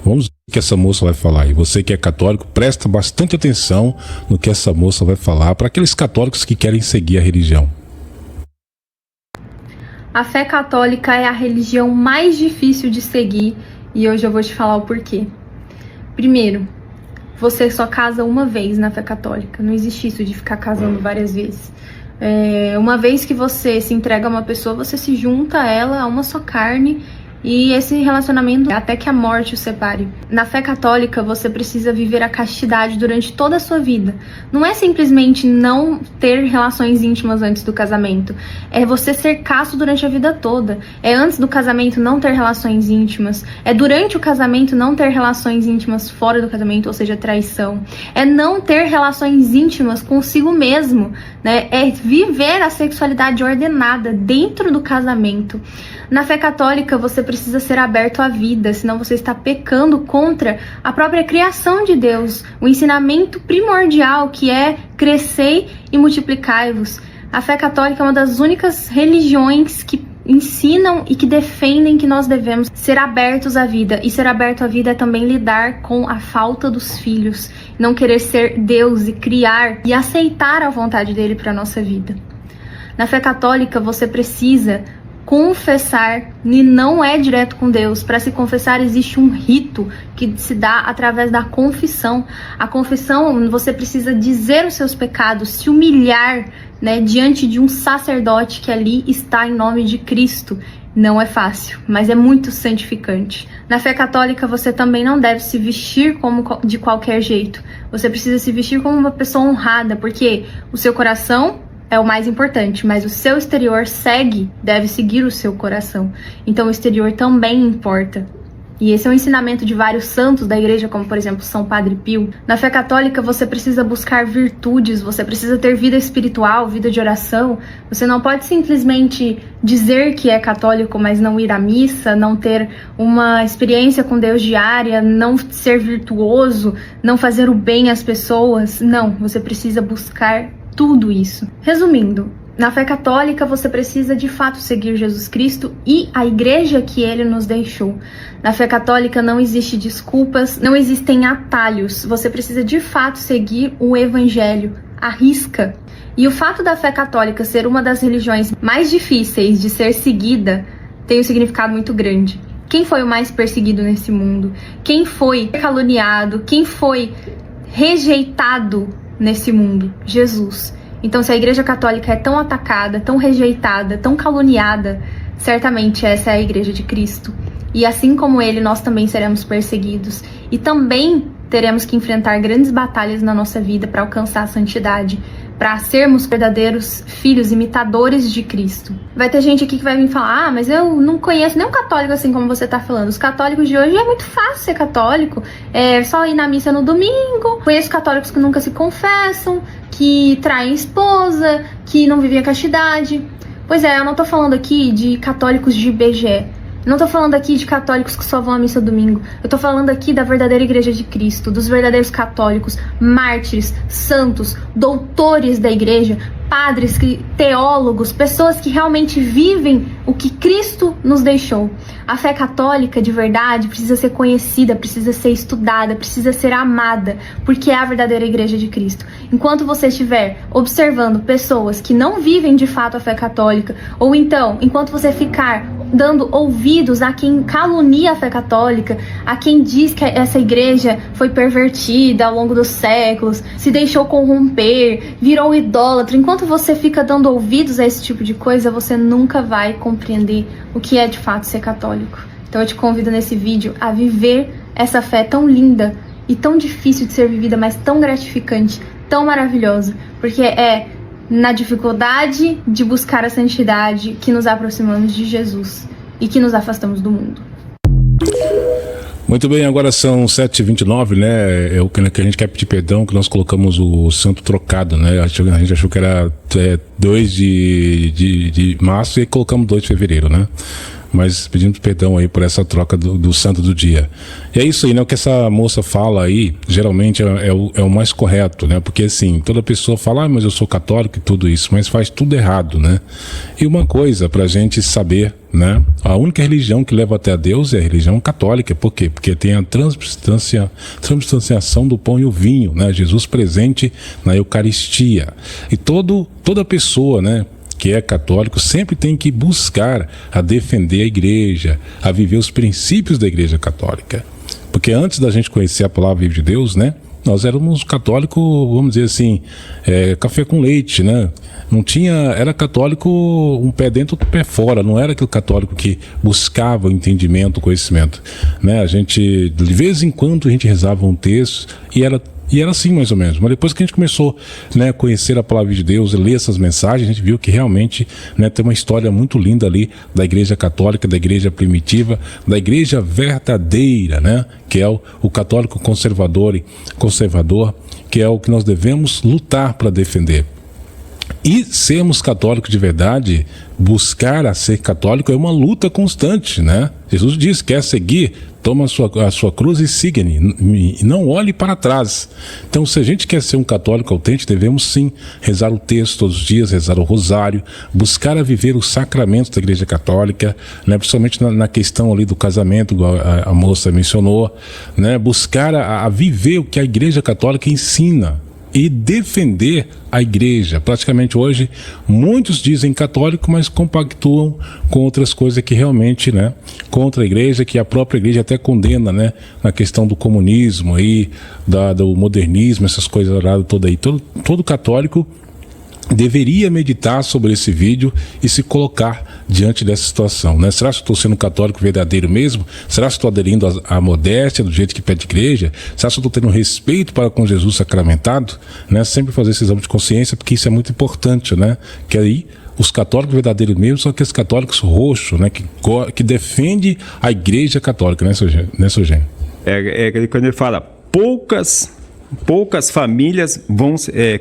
Vamos ver o que essa moça vai falar. E você que é católico, presta bastante atenção no que essa moça vai falar para aqueles católicos que querem seguir a religião. A fé católica é a religião mais difícil de seguir e hoje eu vou te falar o porquê. Primeiro, você só casa uma vez na fé católica. Não existe isso de ficar casando várias vezes. Uma vez que você se entrega a uma pessoa, você se junta a ela, a uma só carne, e esse relacionamento até que a morte o separe. Na fé católica, você precisa viver a castidade durante toda a sua vida. Não é simplesmente não ter relações íntimas antes do casamento. É você ser casto durante a vida toda. É antes do casamento não ter relações íntimas. É durante o casamento não ter relações íntimas fora do casamento, ou seja, traição. É não ter relações íntimas consigo mesmo, né? É viver a sexualidade ordenada dentro do casamento. Na fé católica, você precisa ser aberto à vida, senão você está pecando contra a própria criação de Deus, o ensinamento primordial que é crescei e multiplicai-vos. A fé católica é uma das únicas religiões que ensinam e que defendem que nós devemos ser abertos à vida. E ser aberto à vida é também lidar com a falta dos filhos, não querer ser Deus e criar e aceitar a vontade dele para a nossa vida. Na fé católica, você precisa confessar, e não é direto com Deus. Para se confessar existe um rito que se dá através da confissão. A confissão, você precisa dizer os seus pecados, se humilhar, né, diante de um sacerdote que ali está em nome de Cristo. Não é fácil, mas é muito santificante. Na fé católica, você também não deve se vestir como de qualquer jeito. Você precisa se vestir como uma pessoa honrada, porque o seu coração é o mais importante, mas o seu exterior deve seguir o seu coração. Então o exterior também importa. E esse é um ensinamento de vários santos da igreja, como por exemplo São Padre Pio. Na fé católica você precisa buscar virtudes, você precisa ter vida espiritual, vida de oração. Você não pode simplesmente dizer que é católico, mas não ir à missa, não ter uma experiência com Deus diária, não ser virtuoso, não fazer o bem às pessoas. Não, você precisa buscar tudo isso. Resumindo, na fé católica você precisa de fato seguir Jesus Cristo e a igreja que ele nos deixou. Na fé católica não existe desculpas, não existem atalhos. Você precisa de fato seguir o evangelho à risca. E o fato da fé católica ser uma das religiões mais difíceis de ser seguida tem um significado muito grande. Quem foi o mais perseguido nesse mundo? Quem foi caluniado? Quem foi rejeitado nesse mundo? Jesus. Então, se a Igreja Católica é tão atacada, tão rejeitada, tão caluniada, certamente essa é a Igreja de Cristo. E assim como ele, nós também seremos perseguidos. E também teremos que enfrentar grandes batalhas na nossa vida para alcançar a santidade, para sermos verdadeiros filhos, imitadores de Cristo. Vai ter gente aqui que vai vir falar, mas eu não conheço nenhum católico assim como você tá falando. Os católicos de hoje é muito fácil ser católico, é só ir na missa no domingo. Conheço católicos que nunca se confessam, que traem esposa, que não vivem a castidade. Pois é, eu não tô falando aqui de católicos de IBGE. Não tô falando aqui de católicos que só vão à missa domingo. Eu tô falando aqui da verdadeira Igreja de Cristo, dos verdadeiros católicos, mártires, santos, doutores da igreja, padres, teólogos, pessoas que realmente vivem o que Cristo nos deixou. A fé católica de verdade precisa ser conhecida, precisa ser estudada, precisa ser amada, porque é a verdadeira Igreja de Cristo. Enquanto você estiver observando pessoas que não vivem de fato a fé católica, ou então, enquanto você ficar dando ouvidos a quem calunia a fé católica, a quem diz que essa igreja foi pervertida ao longo dos séculos, se deixou corromper, virou idólatra, enquanto você fica dando ouvidos a esse tipo de coisa, você nunca vai compreender o que é de fato ser católico. Então eu te convido nesse vídeo a viver essa fé tão linda e tão difícil de ser vivida, mas tão gratificante, tão maravilhosa, porque é na dificuldade de buscar a santidade que nos aproximamos de Jesus e que nos afastamos do mundo. Muito bem, agora são 7h29, né? O que a gente quer pedir perdão, que nós colocamos o santo trocado, né? A gente achou que era 2 de março e colocamos 2 de fevereiro, né? mas pedindo perdão aí por essa troca do santo do dia. E é isso aí, né? O que essa moça fala aí, geralmente é o mais correto, né? Porque assim, toda pessoa fala, mas eu sou católico e tudo isso, mas faz tudo errado, né? E uma coisa pra gente saber, né? A única religião que leva até a Deus é a religião católica. Por quê? Porque tem a transubstanciação do pão e o vinho, né? Jesus presente na Eucaristia. E toda pessoa, né, que é católico sempre tem que buscar a defender a igreja, a viver os princípios da igreja católica. Porque antes da gente conhecer a palavra viva de Deus, né, nós éramos católicos, vamos dizer assim, café com leite, né? Não tinha, era católico um pé dentro, outro pé fora. Não era aquele católico que buscava o entendimento, o conhecimento, né? A gente, de vez em quando, a gente rezava um texto e era assim mais ou menos. Mas depois que a gente começou, né, a conhecer a palavra de Deus e ler essas mensagens, a gente viu que realmente, né, tem uma história muito linda ali da igreja católica, da igreja primitiva, da igreja verdadeira, né, que é o católico conservador, que é o que nós devemos lutar para defender. E sermos católicos de verdade, buscar a ser católico é uma luta constante, né? Jesus diz, quer seguir, toma a sua cruz e siga-me, e não olhe para trás. Então, se a gente quer ser um católico autêntico, devemos sim rezar o texto todos os dias, rezar o rosário, buscar a viver os sacramentos da igreja católica, né? Principalmente na questão ali do casamento, igual a moça mencionou, né? Buscar a viver o que a igreja católica ensina e defender a igreja. Praticamente hoje, muitos dizem católico, mas compactuam com outras coisas que realmente, né, contra a igreja, que a própria igreja até condena, né, na questão do comunismo aí, do modernismo, essas coisas lá toda aí. Todo católico deveria meditar sobre esse vídeo e se colocar diante dessa situação, né? Será que eu estou sendo católico verdadeiro mesmo? Será que estou aderindo à modéstia do jeito que pede a igreja? Será que eu estou tendo respeito para com Jesus sacramentado? Né? Sempre fazer esse exame de consciência, porque isso é muito importante, né? Que aí os católicos verdadeiros mesmo são aqueles católicos roxos, né? Que defende a igreja católica, né, seu Eugênio? Quando ele fala poucas famílias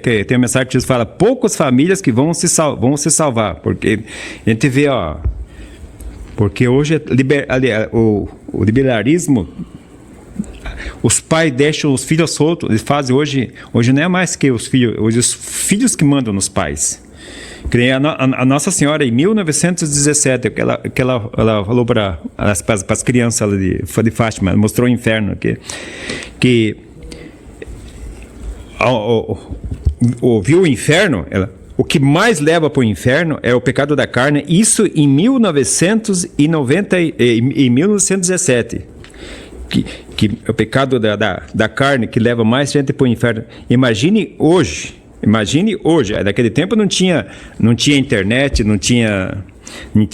que tem uma mensagem que fala poucas famílias que vão se salvar, porque a gente vê, porque hoje o liberalismo, os pais deixam os filhos soltos, eles fazem hoje não é mais que os filhos, hoje os filhos que mandam nos pais. A Nossa Senhora, em 1917, que ela falou para as crianças de Fátima, ela mostrou o inferno, que viu o inferno, o que mais leva para o inferno é o pecado da carne, isso em 1917, que é o pecado da carne que leva mais gente para o inferno. Imagine hoje, naquele tempo não tinha internet, não tinha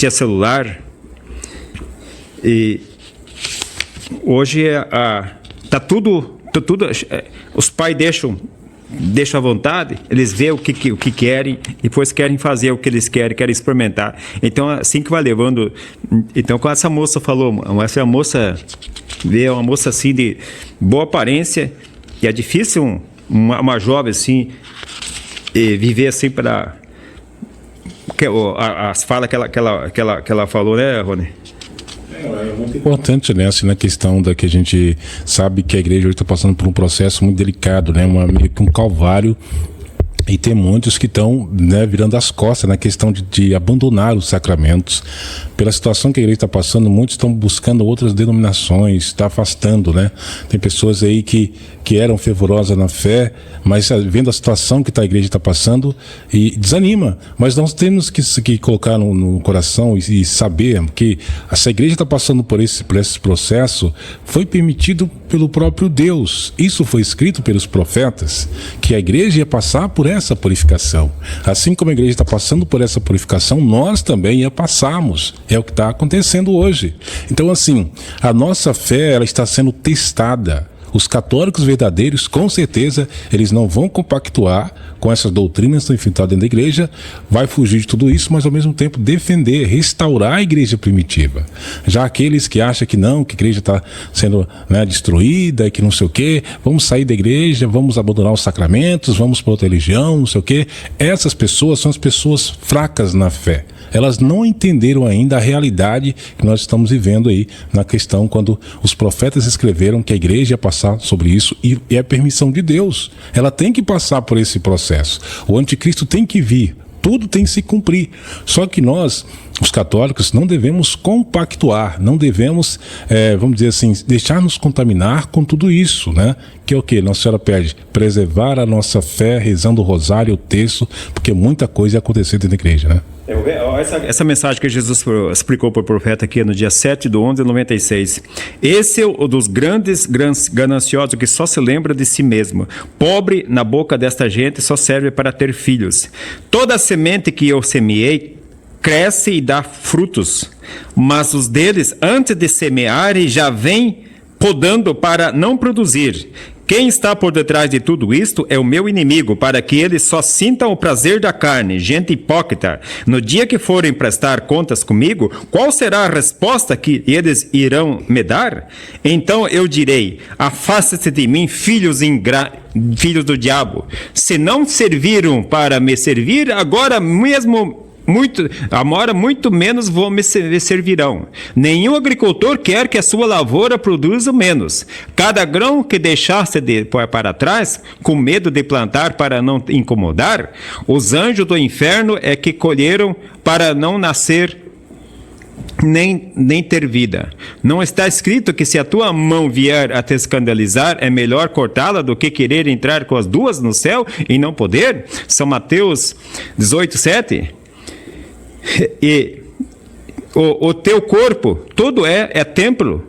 celular, e hoje tá tudo, os pais deixam à vontade, eles veem o que querem, e depois querem fazer o que eles querem experimentar. Então, assim que vai levando. Então, como essa moça falou, essa moça vê uma moça assim de boa aparência, e é difícil uma jovem assim viver assim para as falas que ela falou, né, Rony? É muito importante, né, assim, na questão da que a gente sabe que a igreja hoje está passando por um processo muito delicado, né, meio que um calvário, e tem muitos que estão, né, virando as costas na questão de abandonar os sacramentos. Pela situação que a igreja está passando, muitos estão buscando outras denominações, está afastando, né? Tem pessoas aí que eram fervorosas na fé, mas vendo a situação que a igreja está passando, e desanima. Mas nós temos que colocar no coração e saber que essa igreja está passando por esse processo, foi permitido pelo próprio Deus. Isso foi escrito pelos profetas, que a igreja ia passar por essa purificação. Assim como a igreja está passando por essa purificação, nós também ia passarmos. É o que está acontecendo hoje. Então, assim, a nossa fé, ela está sendo testada. Os católicos verdadeiros, com certeza, eles não vão compactuar com essas doutrinas que estão infiltradas dentro da igreja, vai fugir de tudo isso, mas ao mesmo tempo defender, restaurar a igreja primitiva. Já aqueles que acham que não, que a igreja está sendo, né, destruída, que não sei o quê, vamos sair da igreja, vamos abandonar os sacramentos, vamos para outra religião, não sei o quê. Essas pessoas são as pessoas fracas na fé. elas não entenderam ainda a realidade que nós estamos vivendo aí na questão quando os profetas escreveram que a igreja ia passar sobre isso e é permissão de Deus. Ela tem que passar por esse processo. O anticristo tem que vir. Tudo tem que se cumprir. Só que nós, os católicos, não devemos compactuar, não devemos, vamos dizer assim, deixar-nos contaminar com tudo isso, né? Que é o que Nossa Senhora pede? Preservar a nossa fé, rezando o rosário, o terço, porque muita coisa ia acontecer dentro da igreja, né? Essa mensagem que Jesus explicou para o profeta aqui no dia 7/11/96. Esse é o dos grandes gananciosos que só se lembra de si mesmo. Pobre na boca desta gente só serve para ter filhos. Toda semente que eu semeei cresce e dá frutos, mas os deles, antes de semearem, já vêm podando para não produzir. Quem está por detrás de tudo isto é o meu inimigo, para que eles só sintam o prazer da carne, gente hipócrita. No dia que forem prestar contas comigo, qual será a resposta que eles irão me dar? Então eu direi: afasta-se de mim, filhos do diabo. Se não serviram para me servir, agora muito menos me servirão. Nenhum agricultor quer que a sua lavoura produza menos. Cada grão que deixaste de pôr para trás, com medo de plantar para não incomodar, os anjos do inferno é que colheram para não nascer nem ter vida. Não está escrito que se a tua mão vier a te escandalizar, é melhor cortá-la do que querer entrar com as duas no céu e não poder? São Mateus 18:7. E o teu corpo todo é templo,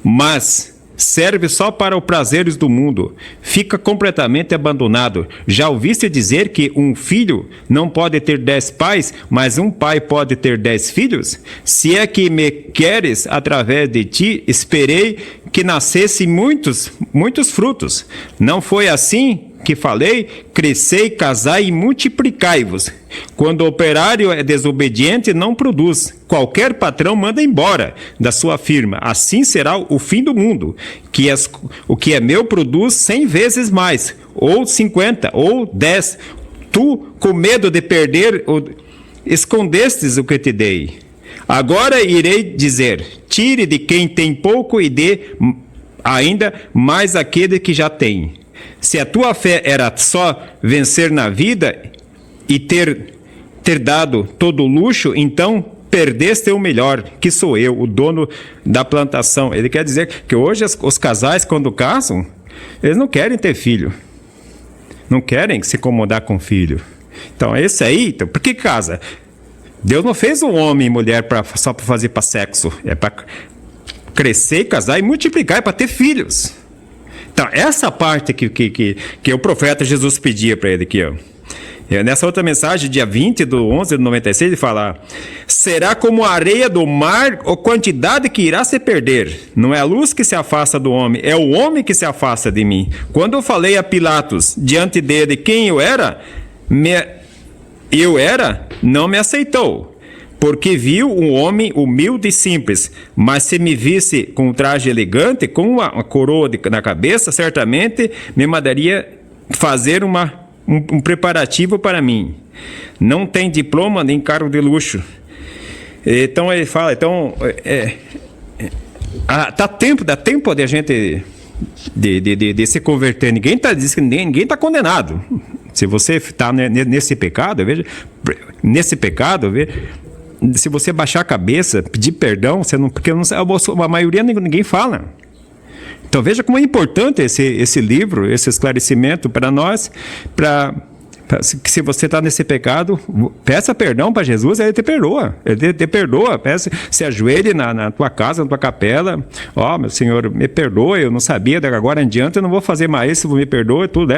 mas serve só para os prazeres do mundo. Fica completamente abandonado. Já ouviste dizer que um filho não pode ter 10 pais, mas um pai pode ter 10 filhos? Se é que me queres, através de ti, esperei que nascessem muitos frutos. Não foi assim que falei? Crescei, casai e multiplicai-vos. Quando o operário é desobediente, não produz. Qualquer patrão manda embora da sua firma. Assim será o fim do mundo. O que é meu produz 100 vezes mais, ou 50, ou 10. Tu, com medo de perder, escondestes o que te dei. Agora irei dizer: tire de quem tem pouco e dê ainda mais àquele que já tem. Se a tua fé era só vencer na vida e ter dado todo o luxo, então perdeste o melhor, que sou eu, o dono da plantação. Ele quer dizer que hoje os casais, quando casam, eles não querem ter filho. Não querem se incomodar com filho. Então, esse aí, então, por que casa? Deus não fez um homem e mulher só para fazer para sexo. É para crescer, casar e multiplicar, é para ter filhos. Então, essa parte que o profeta Jesus pedia para ele aqui, ó. Nessa outra mensagem, dia 20/11/96, ele fala: será como a areia do mar, a quantidade que irá se perder. Não é a luz que se afasta do homem, é o homem que se afasta de mim. Quando eu falei a Pilatos, diante dele, quem eu era, não me aceitou. Porque viu um homem humilde e simples, mas se me visse com um traje elegante, com uma coroa na cabeça, certamente me mandaria fazer um preparativo para mim. Não tem diploma nem cargo de luxo. Então ele fala, dá tempo de a gente de se converter. Ninguém está condenado. Se você está nesse pecado, se você baixar a cabeça, pedir perdão, porque a maioria ninguém fala. Então veja como é importante esse livro, esse esclarecimento para nós, que se você está nesse pecado, peça perdão para Jesus, ele te perdoa. Ele te perdoa, se ajoelhe na tua casa, na tua capela. Meu Senhor, me perdoa, eu não sabia, agora em diante eu não vou fazer mais isso, me perdoa, tudo é.